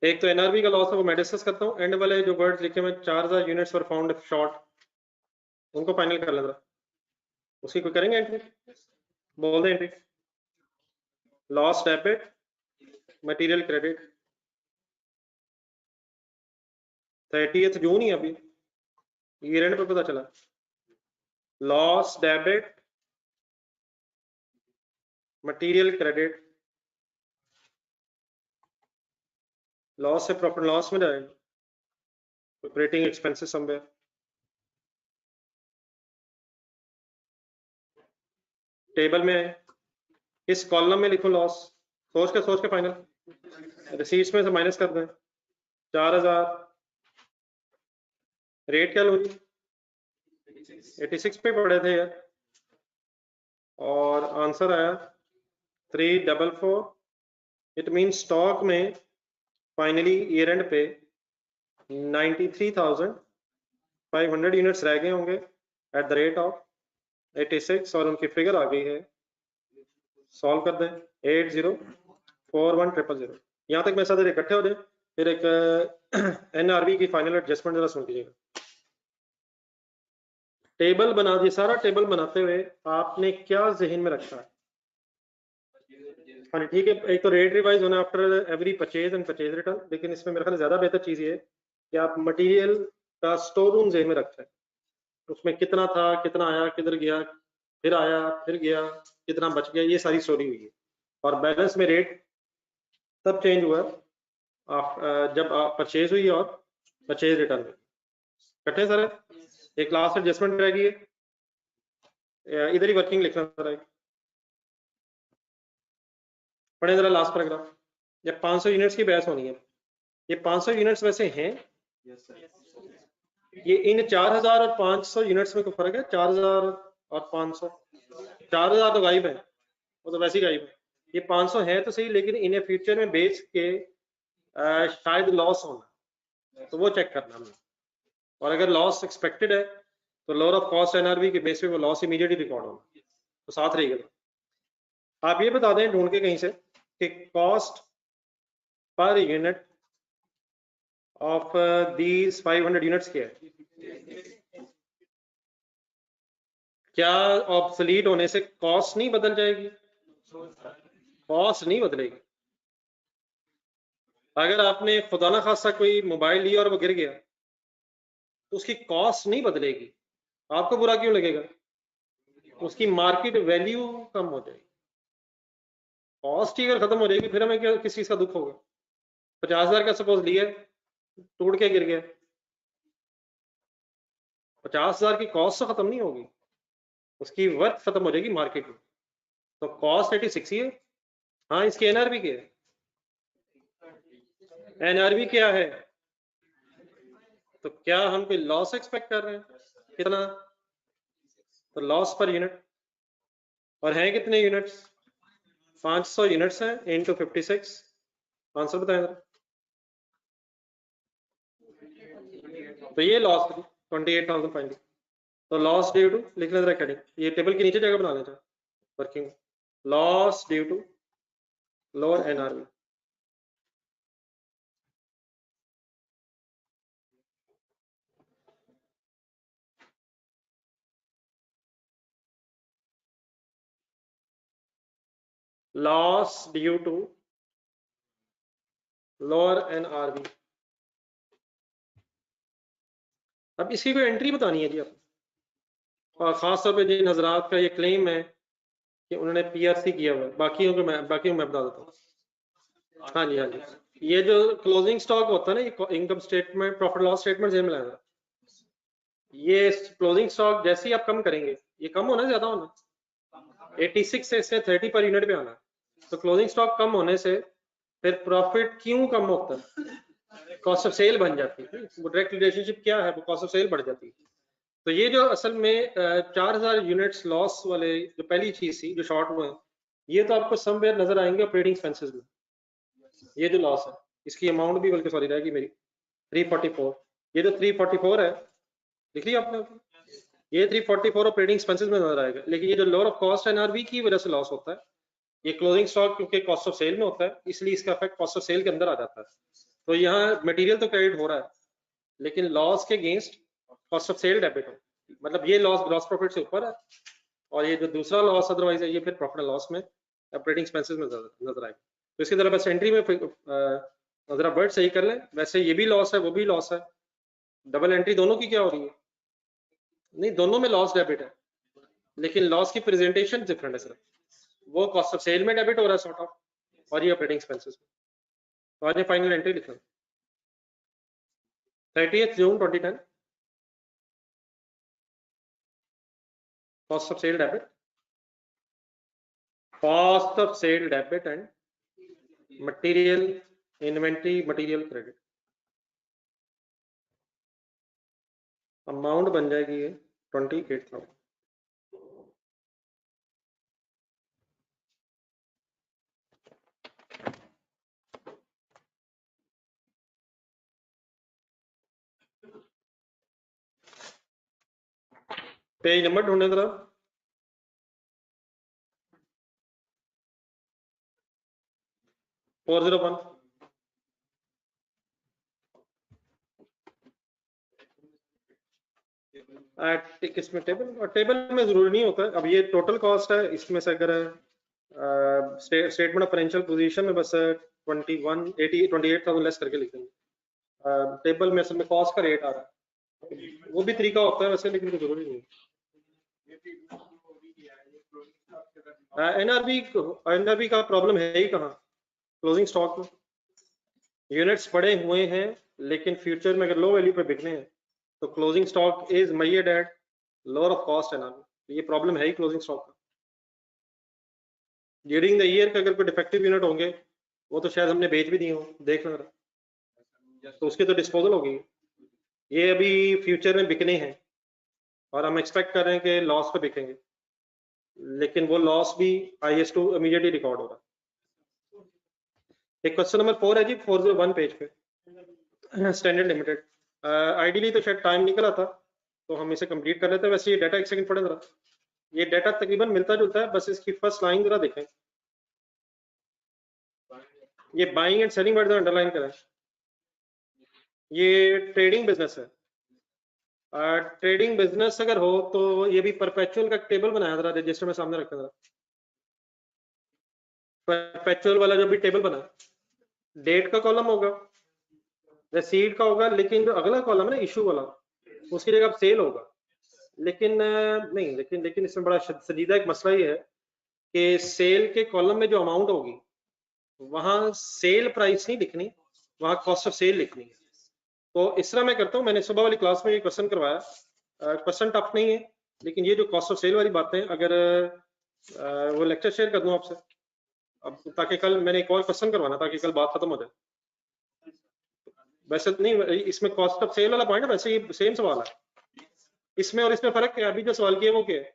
एक तो एनआरबी का लॉस है, वो मैं डिस्कस करता हूँ। एंड वाले जो वर्ड्स लिखे हुए 4,000 यूनिट्स वर फाउंड शॉर्ट, उनको फाइनल कर लेना, उसी को करेंगे एंट्री। बोल दें entry, loss debit material credit 30 जून ही अभी ईयर एंड पर पता चला। Loss debit material credit, loss से प्रॉफिट लॉस में जाएगा, ऑपरेटिंग एक्सपेंसेस समवेयर, टेबल में है, इस कॉलम में लिखो लॉस, सोच के फाइनल रिसीट्स में से माइनस कर दें 4000, रेट क्या लोगी 86 पे पड़े थे यार, और आंसर आया 344। इट मीन स्टॉक में फाइनली ईयर एंड पे 93,500 यूनिट्स रह गए होंगे एट द रेट ऑफ 86 और उनकी फिगर आ गई है, सॉल्व कर दें 804100। यहाँ तक मैं साथ इकट्ठे हो जाए, फिर एक एनआरबी की फाइनल एडजस्टमेंट जरा सुन लीजिएगा। टेबल बना दिया, सारा टेबल बनाते हुए आपने क्या जहन में रखा है? हाँ ठीक है, एक तो रेट रिवाइज होना after every purchase and purchase return, लेकिन इसमें मेरे ख्याल ज्यादा बेहतर चीज ये है कि आप मटेरियल का स्टोर रूम जहन में रखते हैं, उसमें कितना था, कितना आया, किधर गया, फिर आया, फिर गया, कितना बच गया, ये सारी स्टोरी हुई है। और बैलेंस में रेट तब चेंज हुआ जब परचेज हुई और परचेज रिटर्न हुई, इकट्ठे सर। एक लास्ट एडजस्टमेंट रह गई है, इधर ही वर्किंग लिखना सर, पढ़े जरा लास्ट पैराग्राफ। ये 500 यूनिट्स की बहस होनी है, ये 500 यूनिट्स वैसे हैं, ये इन 4000 और 500 यूनिट्स में कोई फर्क है? 4000 और 500, 4000 तो गायब है, वो तो वैसे ही गायब है, ये 500 है तो सही, लेकिन इन्हें फ्यूचर में बेच के शायद लॉस होना, तो वो चेक करना हमने। और अगर लॉस एक्सपेक्टेड है तो लोअर ऑफ कॉस्ट एनआरवी के बेस पे वो लॉस इमीडिएटली रिकॉर्ड होना, तो साथ रहेगा। आप ये बता दें ढूंढ के कहीं से कि cost per unit of these 500 units क्या है? क्या ऑब्सोलीट होने से कॉस्ट नहीं बदल जाएगी? कॉस्ट नहीं बदलेगी। अगर आपने खुदा ना खासा कोई मोबाइल लिया और वो गिर गया तो उसकी कॉस्ट नहीं बदलेगी, आपको बुरा क्यों लगेगा? उसकी मार्केट वैल्यू कम हो जाएगी। कॉस्ट ही अगर खत्म हो जाएगी फिर हमें क्या, किस चीज का दुख होगा? 50,000 का सपोज लिया, टूट के गिर गया, 50,000 की कॉस्ट तो खत्म नहीं होगी, उसकी वर्थ खत्म हो जाएगी मार्केट में। तो कॉस्ट 86 ही है। हाँ, इसकी एनआरबी क्या है? एनआरबी क्या है? तो क्या हम कोई लॉस एक्सपेक्ट कर रहे हैं? कितना? तो लॉस पर यूनिट, और है कितने यूनिट्स? 500 यूनिट्स हैं इनटू 56। आंसर बताएं जरा। तो ये लॉस 28,500। तो लॉस ड्यू टू लिख लें जरा हेडिंग, ये टेबल के नीचे जगह बना लें working, loss due to lower NRB. Loss due to lower NRB. अब इसकी कोई एंट्री बतानी है जी आप, और खास तौर पे जिन हजरात का ये क्लेम है कि उन्होंने पीआरसी किया हुआ है, बाकियों को मैं बता देता हूँ। हाँ जी, हाँ जी, ये जो क्लोजिंग स्टॉक होता है ना, ये income statement, profit loss statement में लाएगा, ये क्लोजिंग स्टॉक जैसे ही आप कम करेंगे, ये कम होना ज्यादा होना, 86 से 30 पर यूनिट पे आना, तो क्लोजिंग स्टॉक कम होने से फिर प्रॉफिट क्यों कम होता है? कॉस्ट ऑफ सेल बन जाती है, वो डायरेक्ट रिलेशनशिप क्या है, वो कॉस्ट ऑफ सेल बढ़ जाती है। तो ये जो असल में 4000 यूनिट्स लॉस वाले जो पहली चीज थी जो शॉर्ट हुए, ये तो आपको समवेयर नजर आएंगे ऑपरेटिंग एक्सपेंसेस में। ये जो लॉस है इसकी अमाउंट भी बल्कि सॉरी रहेगी मेरी 344, ये जो 344 है लिख लिया आपने, ये 344 ऑपरेटिंग एक्सपेंसेस में नजर आएगा। लेकिन ये जो लोअर ऑफ कॉस्ट एनआरवी की वजह से लॉस होता है, ये क्लोजिंग स्टॉक क्योंकि कॉस्ट ऑफ सेल में होता है, इसलिए इसका इफेक्ट कॉस्ट ऑफ सेल के अंदर आ जाता है। तो यहाँ मटेरियल तो क्रेडिट हो रहा है, लेकिन लॉस के against cost of sale debit हो, मतलब ये लॉस ग्रॉस प्रॉफिट से ऊपर है, और ये जो दूसरा लॉस अदरवाइज है ये फिर प्रॉफिट लॉस में ऑपरेटिंग एक्सपेंसेस में नजर आएगा। तो इसकी तरह बस एंट्री में जरा वर्ड सही कर लें, वैसे ये भी लॉस है वो भी लॉस है, डबल एंट्री दोनों की क्या हो रही है? नहीं, दोनों में लॉस डेबिट है, लेकिन लॉस की प्रेजेंटेशन डिफरेंट है सिर्फ, वो कॉस्ट ऑफ सेल में डेबिट हो रहा है सॉर्ट ऑफ, और ये ऑपरेटिंग एक्सपेंसेस में। तो आज फाइनल एंट्री लिखा 30th June 2010, cost of sale debit, cost of sale debit and material inventory material credit, amount बन जाएगी ये 28,000। पेज नंबर ढूंढने जरा, फोर 401। किसमें टेबल में जरूरी नहीं होता। अब ये टोटल कॉस्ट है, इसमें से अगर स्टेटमेंट ऑफ फाइनेंशियल पोजीशन में बस 28,000 लेस करके लिखेंगे। टेबल में असल में कॉस्ट का रेट आ रहा है, वो भी तरीका होता है वैसे, लेकिन जरूरी नहीं। एनआरबी का प्रॉब्लम है ही कहाँ, क्लोजिंग स्टॉक में यूनिट्स पड़े हुए हैं, लेकिन फ्यूचर में अगर लो वैल्यू पे बिकने हैं तो closing stock is measured at lower of cost NRB. ये प्रॉब्लम है ही क्लोजिंग स्टॉक का। ड्यूरिंग द ईयर का अगर कोई डिफेक्टिव यूनिट होंगे वो तो शायद हमने बेच भी दिए हो, देख लेना, तो उसकी तो डिस्पोजल होगी। ये अभी फ्यूचर में बिकने हैं और हम एक्सपेक्ट कर रहे हैं कि लॉस पे बिकेंगे, लेकिन वो लॉस भी IS2 इमीडिएटली रिकॉर्ड हो रहा है। एक क्वेश्चन नंबर 4 है जी, 401 पेज पे, स्टैंडर्ड लिमिटेड। आइडियली तो शायद टाइम निकला था तो हम इसे कंप्लीट कर लेते हैं। वैसे ये डाटा एक सेकंड पढ़े जरा, ये डाटा तकरीबन मिलता जुलता है, बस इसकी फर्स्ट लाइन जरा देखें। ये buying and selling word underline करें। ये ट्रेडिंग बिजनेस है। ट्रेडिंग बिजनेस अगर हो तो ये भी परपेचुअल का टेबल बनाया जरा, रजिस्टर में सामने रखा जरा, परपेचुअल वाला जो भी टेबल बना, डेट का कॉलम होगा, रसीद का होगा, लेकिन जो अगला कॉलम है ना इशू वाला, उसकी जगह सेल होगा। लेकिन नहीं, लेकिन इसमें बड़ा संजीदा एक मसला ये है कि सेल के कॉलम में जो अमाउंट होगी वहां सेल प्राइस नहीं लिखनी, वहां कॉस्ट ऑफ सेल लिखनी है। तो इस तरह मैं करता हूँ, मैंने सुबह वाली क्लास में ये क्वेश्चन करवाया, क्वेश्चन टफ नहीं है, लेकिन ये जो कॉस्ट ऑफ सेल वाली बातें अगर वो लेक्चर शेयर कर दूं आपसे अब, ताकि कल मैंने एक और क्वेश्चन करवाना ताकि कल बात खत्म हो जाए। वैसे नहीं, इसमें कॉस्ट ऑफ सेल वाला पॉइंट है, वैसे ये सेम सवाल है, इसमें और इसमें फर्क क्या है? अभी जो सवाल किया वो क्या है?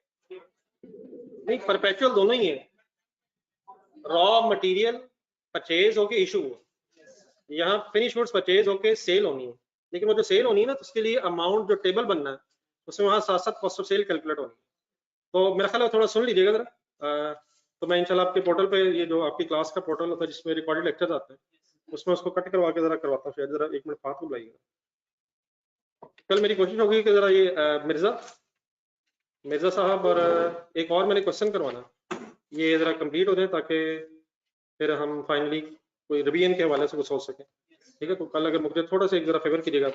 नहीं, परपेचुअल दोनों ही है, रॉ मटेरियल परचेज होके इशू हो, यहाँ फिनिश गुड्स परचेज होके सेल होनी है, लेकिन वो जो सेल होनी है ना, तो उसके लिए अमाउंट जो टेबल बनना है उसमें वहां साथ साथ कॉस्ट ऑफ सेल कैलकुलेट होनी है। तो मेरा ख्याल है थोड़ा सुन लीजिएगा जरा। तो मैं इंशाल्लाह आपके पोर्टल पे, ये जो आपकी क्लास का पोर्टल होता है जिसमें रिकॉर्डेड लेक्चर्स आते हैं, उसमें उसको कट करवा के जरा करवाता हूँ। शायद जरा एक मिनट फात को बुलाइएगा। कल मेरी कोशिश होगी कि जरा ये मिर्जा साहब और एक और मैंने क्वेश्चन करवाना, ये जरा कंप्लीट हो जाए ताकि फिर हम फाइनली कोई रिवीजन के हवाले से कुछ सोच सकें। ठीक है, तो कल अगर मुझे थोड़ा सा एक जरा फेवर कीजिएगा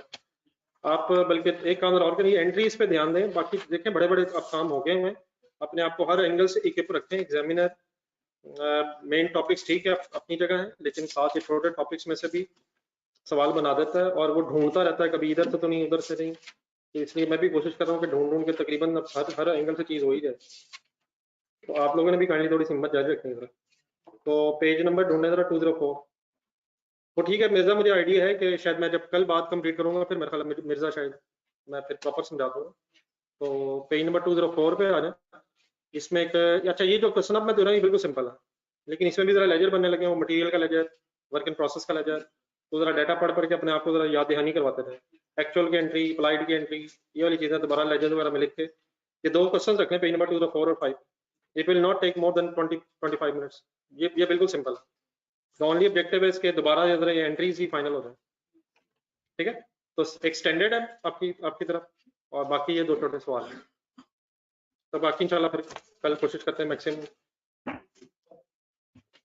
आप, बल्कि एक काम और करिए, एंट्रीज पे ध्यान दें, बाकी देखें बड़े बड़े अब काम हो गए हुए, अपने आप को हर एंगल से इक्विप रखें। एग्जामिनर मेन टॉपिक्स ठीक है अपनी जगह है, लेकिन साथ ही छोटे टॉपिक्स में से भी सवाल बना देता है और वो ढूंढता रहता है, कभी इधर से तो नहीं उधर से नहीं, तो इसलिए मैं भी कोशिश कर रहा हूँ कि ढूंढ के तकरीबन हर एंगल से चीज हो ही जाए। तो आप लोगों ने भी काइंडली थोड़ी सी हिम्मत जारी रखनी है। तो पेज नंबर ढूंढने जरा 204। वो ठीक है मिर्जा, मुझे आइडिया है कि शायद मैं जब कल बात कंप्लीट करूंगा फिर मेरे ख्याल में मिर्जा शायद मैं फिर प्रॉपर समझा दूंगा। तो पेज नंबर 204 पे आ जाए। इसमें एक अच्छा, ये जो क्वेश्चन अब मैं दे रहा हूँ बिल्कुल सिंपल है, लेकिन इसमें भी जरा लेजर बनने लगे, वो मटेरियल का लेजर, वर्क इन प्रोसेस का लेजर, तो जरा डाटा पढ़ के अपने आप को जरा याद दहानी करवाते थे। एक्चुअल की एंट्री, अप्लाइड की एंट्री, ये वाली चीजें दोबारा लेजर वगैरह में लिख के ये दो क्वेश्चन रखने पेज नंबर 204 और 5। It will not take more than 20-25 minutes. ये बिल्कुल सिंपल है। द ओनली ऑब्जेक्टिव है इसके दोबारा ये एंट्रीज ही फाइनल हो जाए। ठीक है, तो एक स्टैंडर्ड है आपकी तरफ, और बाकी ये दो छोटे सवाल हैं। तो बाकी इंशाल्लाह फिर कल कोशिश करते हैं मैक्सिमम।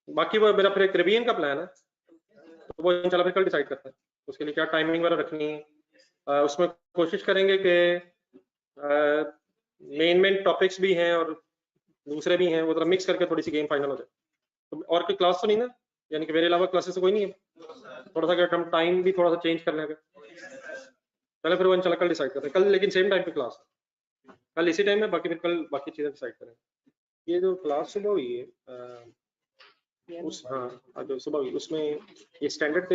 बाकी वो मेरा फिर एक रिवीजन का प्लान है, तो वो इंशाल्लाह फिर कल डिसाइड करते हैं उसके लिए क्या टाइमिंग वगैरह रखनी है। उसमें कोशिश करेंगे कि मेन टॉपिक्स भी हैं और दूसरे भी हैं, वो जरा मिक्स करके थोड़ी सी गेम फाइनल हो जाए। तो और कोई क्लास तो नहीं ना, यानी कि मेरे अलावा क्लासेस तो कोई नहीं है? थोड़ा सा अगर हम टाइम भी थोड़ा सा चेंज कर लेंगे, पहले फिर वो इंशाल्लाह कल डिसाइड करते हैं। कल लेकिन सेम टाइम पे क्लास है, कल इसी टाइम में, बाकी फिर कल बाकी चीजें डिसाइड करेंगे। ये जो क्लास सुबह हुई है उस, हाँ आज जो सुबह हुई उसमें ये स्टैंडर्ड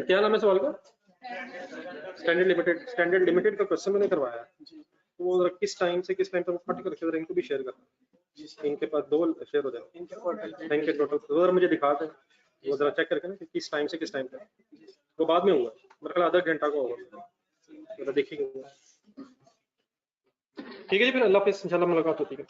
क्या नाम है सवाल का? स्टैंडर्ड लिमिटेड का क्वेश्चन मैंने करवाया है, तो वो जरा किस टाइम से किस टाइम तक फट करके जरा इनको भी शेयर करना, इनके पास 2 शेयर हो जाए, इनके टोटल तो जरा मुझे दिखा दें वो जरा चेक करके ना कि किस टाइम से किस टाइम तक, वो बाद में होगा मेरे ख्याल आधा घंटा का होगा, जरा देखिए। ठीक है जी, फिर अल्लाह हाफिज़, इंशाल्लाह मुलाकात होती है।